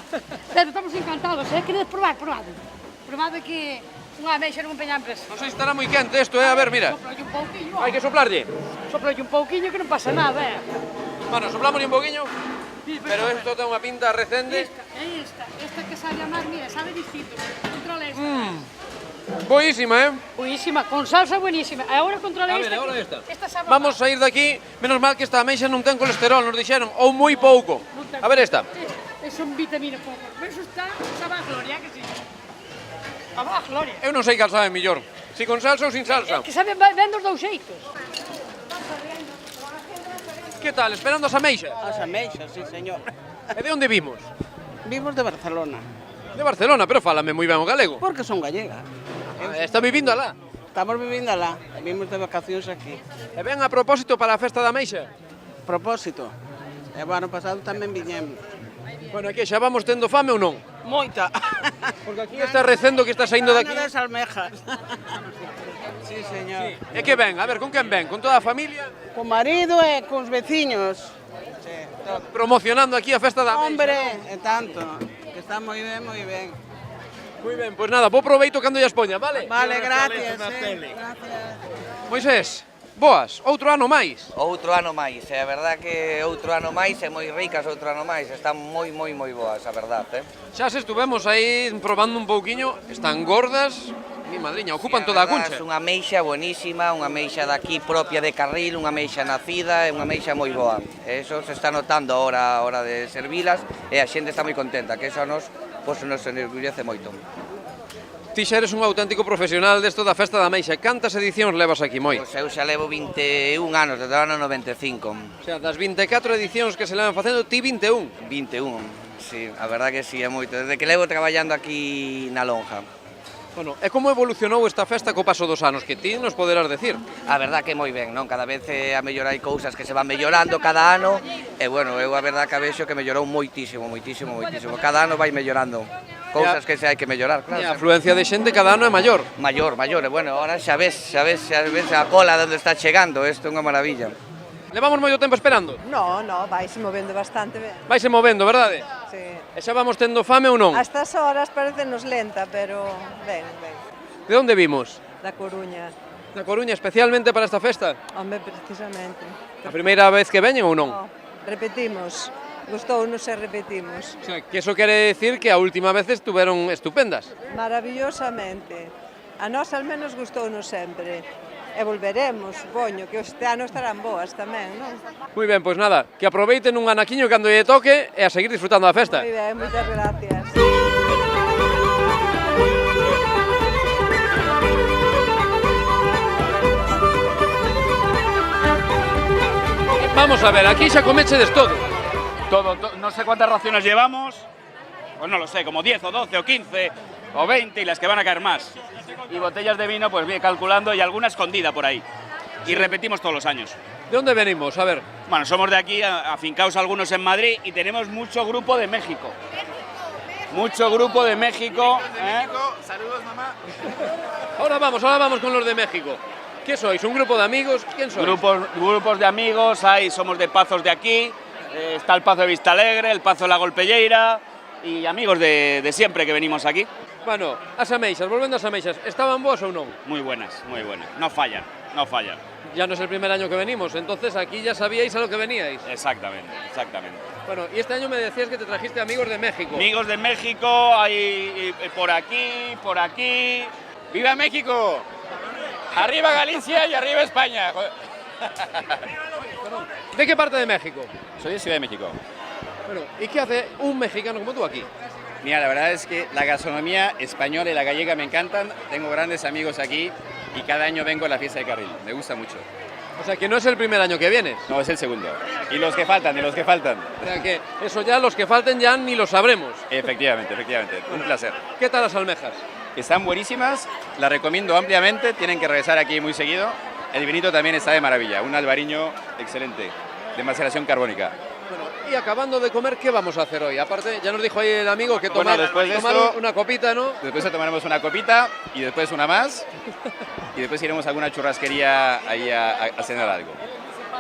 [SPEAKER 16] Pero estamos encantados, queredes probar, Probade que unha ameixa non peña empresa.
[SPEAKER 11] Non sei se estará moi quente isto, a ver, mira.
[SPEAKER 16] Soplalle un pouquiño.
[SPEAKER 11] Hai que soplarlle.
[SPEAKER 16] Soplalle un pouquiño que non pasa nada,
[SPEAKER 11] Bueno, soplámoslle un pouquiño. Pero isto ten unha pinta recende.
[SPEAKER 16] Esta que sabe a mar, mira, sabe distinto. Controla esta.
[SPEAKER 11] Boísima,
[SPEAKER 16] Boísima, con salsa buenísima. E agora controla esta.
[SPEAKER 11] A ver, esta.
[SPEAKER 16] Esta sabe
[SPEAKER 11] Vamos a ir daqui, menos mal que esta ameixa non ten colesterol, nos dixeron, ou moi pouco. A ver esta.
[SPEAKER 16] Son vitamina pouco. Pero iso está, sabe a gloria, que sí. A gloria.
[SPEAKER 11] Eu non sei cal sabe mellor, si con salsa ou sin salsa.
[SPEAKER 16] É que sabe ben dos dous xeitos.
[SPEAKER 11] Que tal, esperando as ameixas?
[SPEAKER 17] As ameixas, sí, señor.
[SPEAKER 11] E de onde vimos?
[SPEAKER 17] Vimos de Barcelona.
[SPEAKER 11] De Barcelona, pero fálame moi ben o galego.
[SPEAKER 17] Porque son gallega.
[SPEAKER 11] Está vivindo alá?
[SPEAKER 17] Estamos vivindo alá, vimos de vacacións aquí.
[SPEAKER 11] E ven a propósito para a festa da Ameixa?
[SPEAKER 17] Propósito. E o ano pasado tamén viñemos.
[SPEAKER 11] Bueno, aquí xa vamos tendo fame ou non?
[SPEAKER 17] Moita.
[SPEAKER 11] Porque aquí está recendo que está saindo daqui.
[SPEAKER 17] Das almejas. Sí, señor.
[SPEAKER 11] E que ven? A ver, con quen ven? Con toda a familia?
[SPEAKER 17] Co marido e cos veciños.
[SPEAKER 11] Promocionando aquí a festa da Ameixa.
[SPEAKER 17] Hombre, e tanto, que está moi ben, moi ben.
[SPEAKER 11] Moi ben, pois nada, bo proveito cando ya España, vale?
[SPEAKER 17] Vale, gracias.
[SPEAKER 11] Moisés, boas, outro ano máis.
[SPEAKER 18] Outro ano máis, é a verdad que outro ano máis, é moi ricas outro ano máis, están moi boas, a verdad,
[SPEAKER 11] Xa se estuvemos aí probando un pouquiño, están gordas, mi madriña, ocupan toda a cuncha.
[SPEAKER 18] É unha ameixa buenísima, unha ameixa daqui propia de Carril, unha ameixa nacida, é unha ameixa moi boa. Eso se está notando a hora de servilas e a xente está moi contenta, que eso nos enorgullece moito.
[SPEAKER 11] Ti xa eres un auténtico profesional desto da festa da Ameixa. Cantas edicións levas aquí, Moi?
[SPEAKER 18] Pois eu xa levo 21 anos, desde o ano 95.
[SPEAKER 11] O sea, das 24 edicións que se levan facendo, ti 21?
[SPEAKER 18] 21, sí, a verdad que sí, é moito. Desde que levo traballando aquí na lonja.
[SPEAKER 11] Bueno, e como evolucionou esta festa co paso dos anos, que ti nos poderás decir?
[SPEAKER 18] A verdad que moi ben, non? Cada vez a mellorar hai cousas que se van mellorando cada ano e, bueno, eu a verdad que vexo que mellorou moitísimo. Cada ano vai mellorando. Cousas que se hai que mellorar, claro.
[SPEAKER 11] E a afluencia de xente cada ano é maior.
[SPEAKER 18] Maior, e, bueno, ahora xa ves a cola onde está chegando, isto é unha maravilla.
[SPEAKER 11] Levamos moito tempo esperando?
[SPEAKER 20] No, vaise movendo bastante ben.
[SPEAKER 11] Vaise movendo, verdade?
[SPEAKER 20] Sí.
[SPEAKER 11] E xa vamos tendo fame ou non?
[SPEAKER 20] A estas horas parecenos lenta, pero ben.
[SPEAKER 11] De onde vimos?
[SPEAKER 20] Da Coruña.
[SPEAKER 11] Da Coruña, especialmente para esta festa?
[SPEAKER 20] Home, precisamente.
[SPEAKER 11] A primeira vez que veñen ou non?
[SPEAKER 20] No, repetimos. Gustounos e repetimos.
[SPEAKER 11] O sea, que eso quere decir que a última vez estuveron estupendas.
[SPEAKER 20] Maravillosamente. A nós al menos gustounos sempre. E volveremos, supoño, que este ano estarán boas tamén, non?
[SPEAKER 11] Moi ben, pois nada, que aproveiten un anaquiño cando lle toque e a seguir disfrutando da festa.
[SPEAKER 20] Moi ben, moitas gracias.
[SPEAKER 11] Vamos a ver, aquí xa comechedes todo.
[SPEAKER 21] Todo, no sé cuántas raciones llevamos, pues no lo sé, como 10 o 12 o 15 o 20 y las que van a caer más. Y botellas de vino, pues bien, calculando, y alguna escondida por ahí. Y repetimos todos los años.
[SPEAKER 11] ¿De dónde venimos? A ver.
[SPEAKER 21] Bueno, somos de aquí, afincados algunos en Madrid, y tenemos mucho grupo de México. Mucho grupo de México.
[SPEAKER 11] Saludos, mamá. Ahora vamos con los de México. ¿Qué sois? ¿Un grupo de amigos? ¿Quién sois?
[SPEAKER 21] Grupos de amigos, somos de Pazos de aquí. Está el Pazo de Vistalegre, el Pazo de la Golpelleira y amigos de siempre que venimos aquí.
[SPEAKER 11] Bueno, as ameixas, volvendo ás ameixas, estaban boas ou non?
[SPEAKER 21] Muy buenas, no fallan.
[SPEAKER 11] Ya no es el primer año que venimos, entonces aquí ya sabíais a lo que veníais.
[SPEAKER 21] Exactamente.
[SPEAKER 11] Bueno, y este año me decías que te trajiste amigos de México.
[SPEAKER 21] Amigos de México, hay por aquí. ¡Viva México! ¡Arriba Galicia y arriba España!
[SPEAKER 11] ¿De qué parte de México?
[SPEAKER 21] Soy de Ciudad de México.
[SPEAKER 11] Bueno, ¿y qué hace un mexicano como tú aquí?
[SPEAKER 22] Mira, la verdad es que la gastronomía española y la gallega me encantan. Tengo grandes amigos aquí y cada año vengo a la fiesta de Carril. Me gusta mucho.
[SPEAKER 11] O sea, que no es el primer año que vienes.
[SPEAKER 22] No, es el segundo. Y los que faltan.
[SPEAKER 11] O sea, que eso ya, los que falten ya ni lo sabremos.
[SPEAKER 22] Efectivamente. Un placer.
[SPEAKER 11] ¿Qué tal las almejas?
[SPEAKER 22] Están buenísimas, las recomiendo ampliamente. Tienen que regresar aquí muy seguido. El vinito también está de maravilla. Un albariño excelente, de maceración carbónica.
[SPEAKER 11] Bueno, y acabando de comer, ¿qué vamos a hacer hoy? Aparte, ya nos dijo ahí el amigo que tomar una copita, ¿no?
[SPEAKER 22] Después tomaremos una copita y después una más. Y después iremos a alguna churrasquería ahí a cenar algo.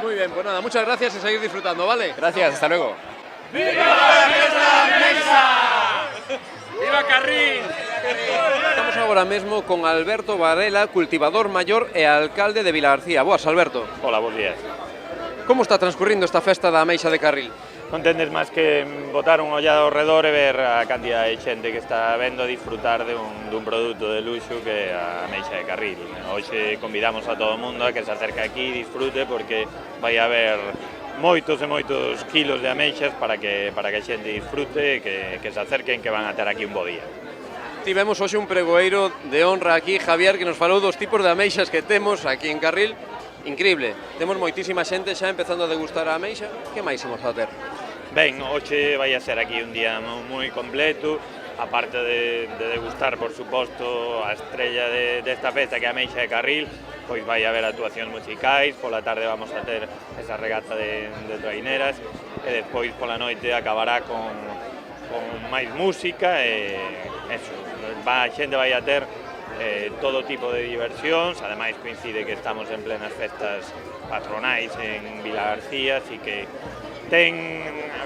[SPEAKER 11] Muy bien, pues nada, muchas gracias y seguir disfrutando, ¿vale?
[SPEAKER 22] Gracias, hasta luego.
[SPEAKER 21] ¡Viva la fiesta mesa! ¡Viva Carril!
[SPEAKER 11] Estamos agora mesmo con Alberto Varela, cultivador maior e alcalde de Vilagarcía. Boas, Alberto.
[SPEAKER 23] Hola, bons días.
[SPEAKER 11] Como está transcurrindo esta festa da Ameixa de Carril?
[SPEAKER 23] Non tendes máis que botar un ollado ao redor e ver a cantidad de xente que está vendo disfrutar dun produto de luxo que é a Ameixa de Carril. Hoxe convidamos a todo o mundo a que se acerque aquí e disfrute porque vai haber moitos e moitos kilos de ameixas para que a xente disfrute e que se acerquen, que van a ter aquí un bo día.
[SPEAKER 11] Tivemos hoxe un pregoeiro de honra aquí, Javier, que nos falou dos tipos de ameixas que temos aquí en Carril. Increíble, temos moitísima xente xa empezando a degustar a ameixa. Que máis imos a ter?
[SPEAKER 23] Ben, hoxe vai a ser aquí un día moi completo. aparte de degustar, por suposto, a estrella desta festa que é a Ameixa de Carril, pois vai haber actuacións musicais, pola tarde vamos a ter esa regata de traineras e despois pola noite acabará con máis música e eso, a xente vai a ter todo tipo de diversións, ademais coincide que estamos en plenas festas patronais en Vilagarcía, así que ten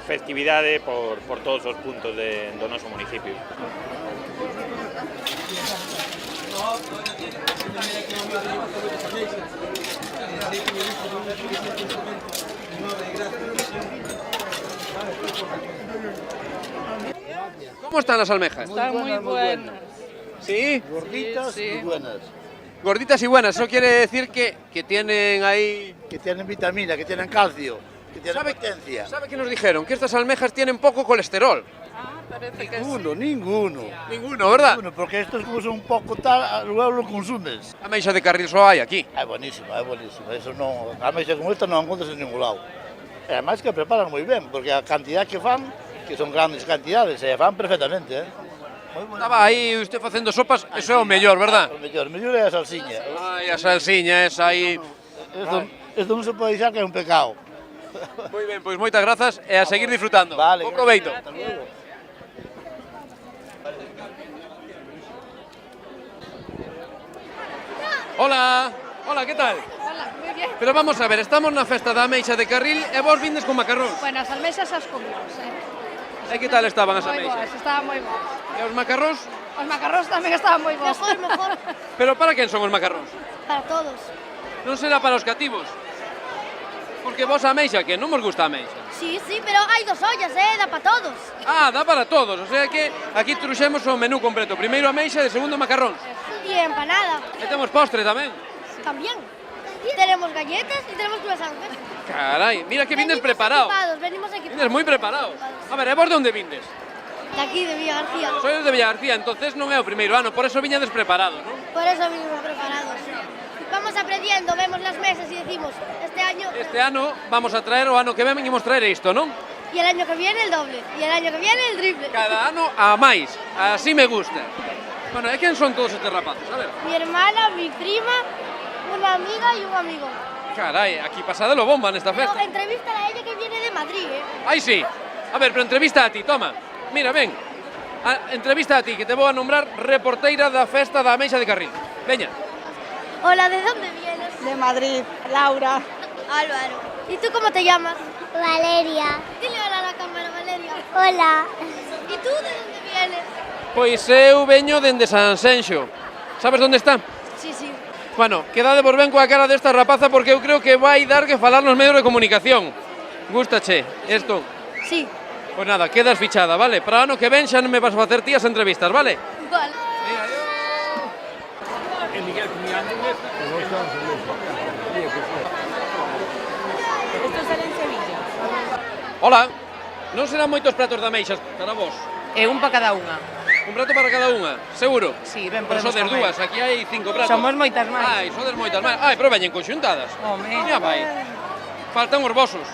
[SPEAKER 23] festividade por todos os puntos do noso municipio.
[SPEAKER 11] ¿Cómo están las almejas?
[SPEAKER 5] Están muy buenas.
[SPEAKER 11] ¿Sí?
[SPEAKER 5] Gorditas y buenas.
[SPEAKER 11] Gorditas y buenas, eso quiere decir que tienen ahí...
[SPEAKER 5] Que tienen vitamina, que tienen calcio, que tienen potencia.
[SPEAKER 11] ¿Sabe qué nos dijeron? Que estas almejas tienen poco colesterol.
[SPEAKER 5] Ninguno.
[SPEAKER 11] Ninguno, ¿verdad?
[SPEAKER 5] Ninguno, porque estos como son un poco tal, luego lo consumes.
[SPEAKER 11] Ameixa de Carril só hai aquí.
[SPEAKER 5] É buenísima, é buenísima. Eso non, a ameixa como esta non encontras en ningún lado. E además que preparan moi ben, porque a cantidad que fan, que son grandes cantidades, e fan perfectamente,
[SPEAKER 11] Estaba aí usted facendo sopas, eso é o mellor, verdad?
[SPEAKER 5] O mellor é a salsiña.
[SPEAKER 11] Ai, a salsiña, esa aí...
[SPEAKER 5] Esto non se pode dixar que é un pecado.
[SPEAKER 11] Moi ben, pois moitas grazas e a seguir disfrutando. Vale. Bo proveito. Hola, hola, ¿qué tal?
[SPEAKER 6] Hola, muy bien.
[SPEAKER 11] Pero vamos a ver, estamos na festa da Ameixa de Carril e vos vindes con macarróns.
[SPEAKER 6] Bueno, as almexas as comimos,
[SPEAKER 11] E que tal estaban as
[SPEAKER 6] moi
[SPEAKER 11] ameixas?
[SPEAKER 6] boas, estaban moi boas.
[SPEAKER 11] E os macarróns?
[SPEAKER 6] Os macarróns tamén estaban moi boas. Mejor.
[SPEAKER 11] Pero para quen son os macarróns?
[SPEAKER 6] Para todos.
[SPEAKER 11] Non será para os cativos? Porque vos a ameixa, que non vos gusta a ameixa.
[SPEAKER 6] Sí, pero hai dos ollas, dá para todos.
[SPEAKER 11] Ah, dá para todos, o sea que aquí truxemos o menú completo. Primeiro ameixa e segundo macarróns.
[SPEAKER 6] Y empanada.
[SPEAKER 11] E temos postre tamén.
[SPEAKER 6] También. Tenemos galletas y tenemos croissants.
[SPEAKER 11] Carai, mira que vindes preparado.
[SPEAKER 6] Venimos equipados.
[SPEAKER 11] Vindes moi preparado. A ver, e vos de onde vindes?
[SPEAKER 6] De aquí, de Villa García.
[SPEAKER 11] Sois de Villa García, entonces non é o primeiro ano, por eso viñades preparado, non?
[SPEAKER 6] Por eso vinimos preparados. Vamos aprendiendo, vemos las mesas y decimos,
[SPEAKER 11] Este ano vamos a traer, o ano que ven imos traer isto, non?
[SPEAKER 6] Y el año que viene el doble, y el año que viene el triple.
[SPEAKER 11] Cada ano a máis, así me gusta. Bueno, e quen son todos estes rapazos? A ver.
[SPEAKER 6] Mi hermana, mi prima, una amiga y un amigo.
[SPEAKER 11] Carai, aquí pasada lo bomba nesta festa.
[SPEAKER 6] No, entrevista a ella que viene de Madrid,
[SPEAKER 11] Ai, sí. A ver, pero entrevista a ti, toma. Mira, ven. Entrevista a ti, que te vou a nombrar reporteira da festa da Ameixa de Carril. Veña.
[SPEAKER 6] Hola, ¿de dónde vienes?
[SPEAKER 9] De Madrid, Laura.
[SPEAKER 6] Álvaro. ¿Y tú cómo te llamas?
[SPEAKER 24] Valeria.
[SPEAKER 6] Dile hola a la cámara, Valeria.
[SPEAKER 24] Hola.
[SPEAKER 6] ¿Y tú de dónde vienes?
[SPEAKER 11] Pois eu veño dende San Senxo. Sabes onde está?
[SPEAKER 6] Sí.
[SPEAKER 11] Bueno, quedade por ben coa cara desta rapaza porque eu creo que vai dar que falar nos medios de comunicación. Gústache isto?
[SPEAKER 6] Sí.
[SPEAKER 11] Pois nada, quedas fichada, vale? Para o ano que ven xa non me vas a facer ti as entrevistas, vale?
[SPEAKER 6] Vale.
[SPEAKER 9] Esto sale en Sevilla.
[SPEAKER 11] Hola, non serán moitos pratos de ameixas para vos?
[SPEAKER 9] Un para cada unha.
[SPEAKER 11] Un prato para cada unha, seguro?
[SPEAKER 9] Sí, ben
[SPEAKER 11] Pero
[SPEAKER 9] podemos
[SPEAKER 11] sodes
[SPEAKER 9] comer.
[SPEAKER 11] dúas, aquí hai 5 pratos.
[SPEAKER 9] Somos moitas máis.
[SPEAKER 11] Ai, sodes moitas máis. Ai, pero veñen conxuntadas.
[SPEAKER 9] Home.
[SPEAKER 11] Mira, vai. Faltan os vosos.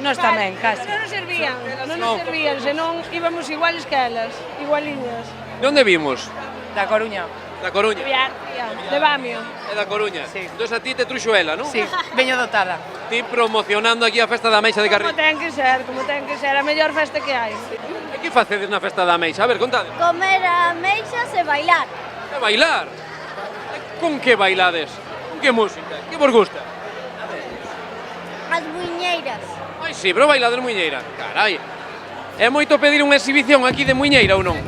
[SPEAKER 9] Nos tamén, casi.
[SPEAKER 25] Non nos servían, non
[SPEAKER 11] No.
[SPEAKER 25] nos servían, senón íbamos iguales que elas, igualiñas.
[SPEAKER 11] De onde vimos?
[SPEAKER 9] Da Coruña.
[SPEAKER 11] Da Coruña.
[SPEAKER 25] De Bamio.
[SPEAKER 11] É da Coruña. Sí. Entón a ti te truxo ela, non?
[SPEAKER 9] Sí, veño dotada.
[SPEAKER 11] Ti promocionando aquí a festa da Ameixa de Carril.
[SPEAKER 25] Como ten que ser, a mellor festa que hai.
[SPEAKER 11] E que facedes na festa da Ameixa? A ver, contade.
[SPEAKER 6] Comer ameixas e bailar.
[SPEAKER 11] E bailar? E con que bailades? Con que música? Que vos gusta?
[SPEAKER 6] As muiñeiras.
[SPEAKER 11] Ai, sí, pero bailades muiñeira. Carai. É moito pedir unha exhibición aquí de muiñeira ou non?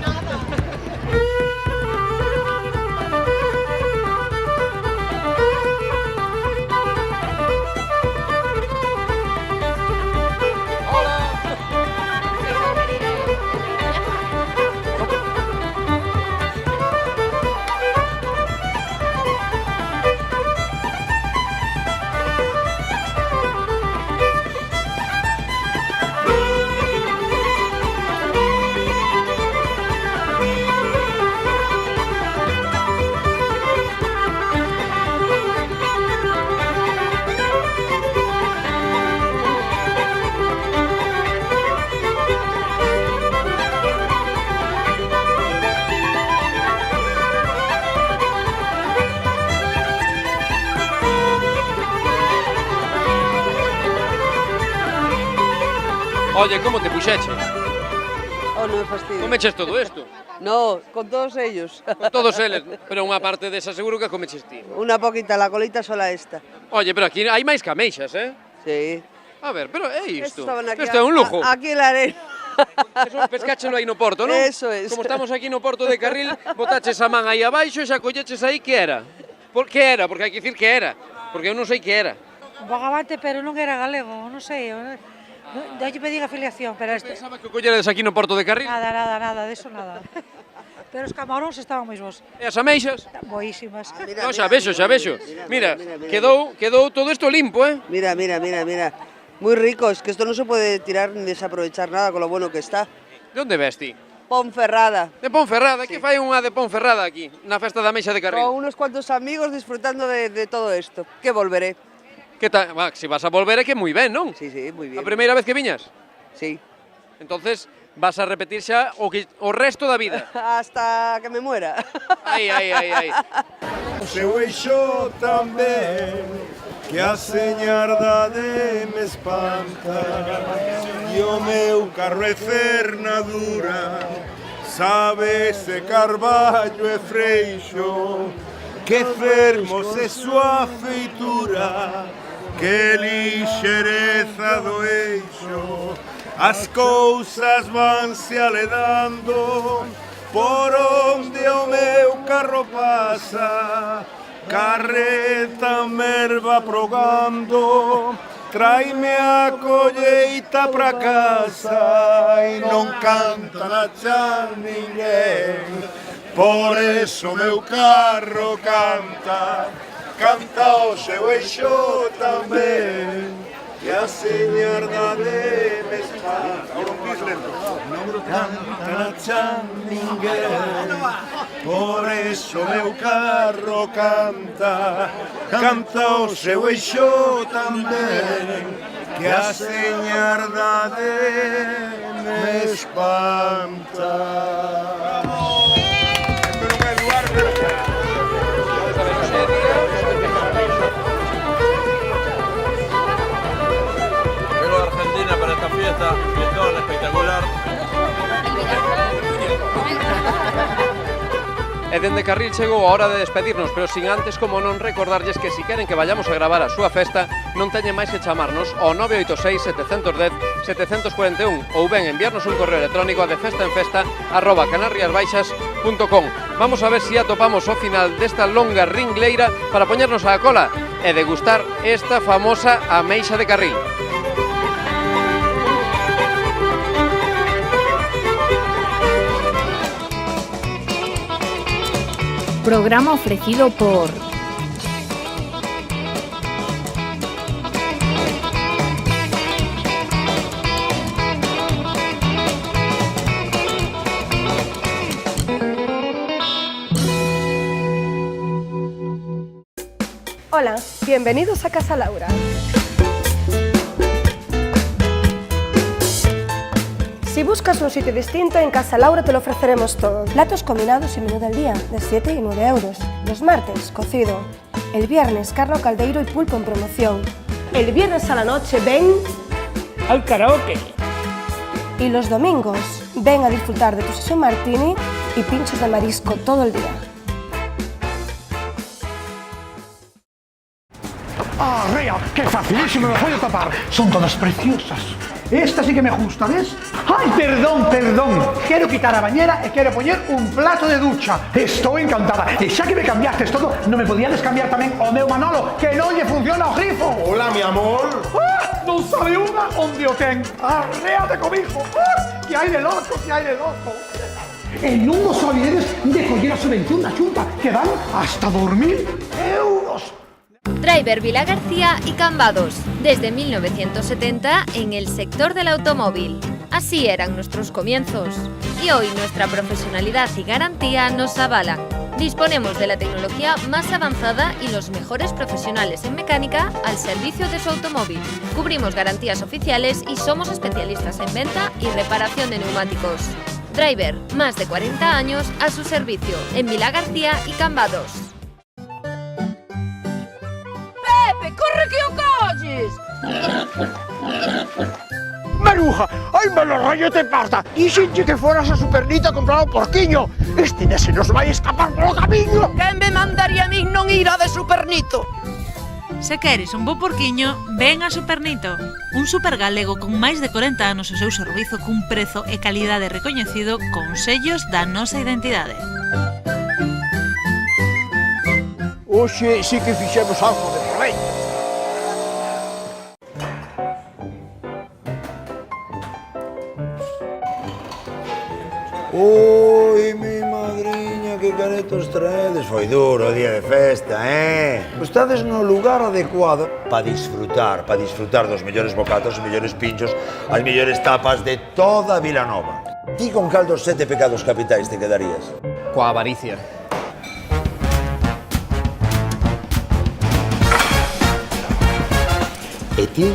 [SPEAKER 11] Oye, como te puxeche?
[SPEAKER 20] Oh, non me fastidio.
[SPEAKER 11] Comeches todo isto?
[SPEAKER 20] No, con todos ellos.
[SPEAKER 11] Con todos eles, pero unha parte desa seguro que comeches ti.
[SPEAKER 20] Una poquita, la colita sola esta.
[SPEAKER 11] Oye, pero aquí hai máis cameixas, eh?
[SPEAKER 20] Sí.
[SPEAKER 11] A ver, pero é isto.
[SPEAKER 20] Estaban aquí
[SPEAKER 11] Isto é un lujo.
[SPEAKER 20] Aquí en la arena.
[SPEAKER 11] Eso pescáchelo aí no porto, non?
[SPEAKER 20] Eso es.
[SPEAKER 11] Como estamos aquí no porto de Carril, botaches a man aí abaixo e xa colleches aí que era. Por que era? Porque hai que dicir que era. Porque eu non sei que era.
[SPEAKER 2] Bogavante, pero non era galego, non sei. Eu lle pedín afiliación, pero este...
[SPEAKER 11] Pensaba que o colleredes aquí no porto de Carril.
[SPEAKER 2] Nada, de eso nada. Pero os camaróns estaban moi bons.
[SPEAKER 11] E as ameixas?
[SPEAKER 2] Boísimas.
[SPEAKER 11] No, xa vexo. Mira, quedou todo isto limpo, eh?
[SPEAKER 20] Mira. Muy rico, es que esto no se puede tirar ni desaprovechar nada con lo bueno que está.
[SPEAKER 11] De onde ves ti?
[SPEAKER 20] Ponferrada.
[SPEAKER 11] De Ponferrada? Sí. Que fai unha de Ponferrada aquí, na festa da Ameixa de Carril?
[SPEAKER 20] Con unos cuantos amigos disfrutando de todo esto. Que volveré.
[SPEAKER 11] Que tal? Si vas a volver é que moi ben, non?
[SPEAKER 20] Sí, muy bien.
[SPEAKER 11] A primeira vez que viñas?
[SPEAKER 20] Sí.
[SPEAKER 11] Entonces vas a repetir xa o resto da vida.
[SPEAKER 20] Hasta que me muera.
[SPEAKER 11] Ai.
[SPEAKER 12] Seu eixo tamén, que a señardade me espanta, e o meu carro é cernadura, sabe se carballo e freixo, que fermos é súa feitura, que lixereza do eixo, as cousas vanse aledando, por onde o meu carro pasa, carreta merva progando, traime a colleita pra casa e non canta na chan ninguén. Por eso meu carro canta o seu eixo tamén, que a señardade me espanta. Non canta na chan ninguén. Por eso meu carro canta o seu eixo tamén, que a señardade me espanta.
[SPEAKER 13] Vengo de Argentina para esta fiesta, fiestón espectacular.
[SPEAKER 11] E dende Carril chegou a hora de despedirnos, pero sin antes, como non, recordarlles que si queren que vayamos a gravar a súa festa, non teñen máis que chamarnos ao 986-710-741 ou ben enviarnos un correo electrónico a defestaenfesta@canariasbaixas.com. Vamos a ver si atopamos ao final desta longa ringleira para poñernos á cola e degustar esta famosa ameixa de Carril.
[SPEAKER 1] Programa ofrecido por
[SPEAKER 14] Hola, bienvenidos a Casa Laura. Si buscas un sitio distinto, en Casa Laura te lo ofreceremos todo. Platos combinados y menú del día, de 7 y 9 euros. Los martes, cocido. El viernes, carne caldeiro y pulpo en promoción. El viernes a la noche, ven al karaoke. Y los domingos, ven a disfrutar de tu sesión martini y pinchos de marisco todo el día.
[SPEAKER 4] ¡Ah, Rea! ¡Qué facilísimo! Me voy a tapar. Son todas preciosas. Esta sí que me gusta, ¿ves? ¡Ay, perdón! Quiero quitar a bañera y quiero poner un plato de ducha. Estoy encantada. Y ya que me cambiaste todo, ¿no me podías cambiar también o meu Manolo, que no le funciona o grifo?
[SPEAKER 12] Hola, mi amor.
[SPEAKER 4] ¡Ah! No sabe una onde o ten. ¡Arréate comigo! ¡Ah! ¡Que hay de loco! E non os olvides de coller a subvención da Xunta, que dan hasta 2.000 euros.
[SPEAKER 1] Driver Vila García y Cambados, desde 1970 en el sector del automóvil. Así eran nuestros comienzos y hoy nuestra profesionalidad y garantía nos avalan. Disponemos de la tecnología más avanzada y los mejores profesionales en mecánica al servicio de su automóvil. Cubrimos garantías oficiales y somos especialistas en venta y reparación de neumáticos. Driver, más de 40 años a su servicio, en Vila García y Cambados.
[SPEAKER 15] Pepe, corre que o colles!
[SPEAKER 4] Maruja, ai, malo rollo te pasa. Dixenche que foras a Supernita a comprar o porquiño. Este se nos vai escapar polo camiño.
[SPEAKER 3] Quen me mandaría a min non ir a de Supernito?
[SPEAKER 7] Se queres un bo porquiño, ven a Supernito. Un super galego con máis de 40 anos o seu servizo cun prezo e calidade recoñecido con sellos da nosa identidade.
[SPEAKER 4] Hoxe sí que fixemos algo de proveito.
[SPEAKER 12] Ui, mi madriña, que caretos traedes. Foi duro o día de festa, Estades no lugar adecuado para disfrutar dos mellores bocatos, os mellores pinchos, as mellores tapas de toda Vilanova. Ti con cal dos 7 pecados capitais te quedarías?
[SPEAKER 8] Coa avaricia.
[SPEAKER 12] E ti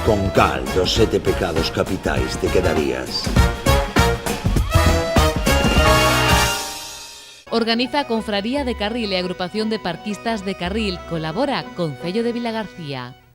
[SPEAKER 12] con cal dos 7 pecados capitais te quedarías?
[SPEAKER 10] Organiza a Confraría de Carril e Agrupación de Parquistas de Carril. Colabora Concello de Vilagarcía.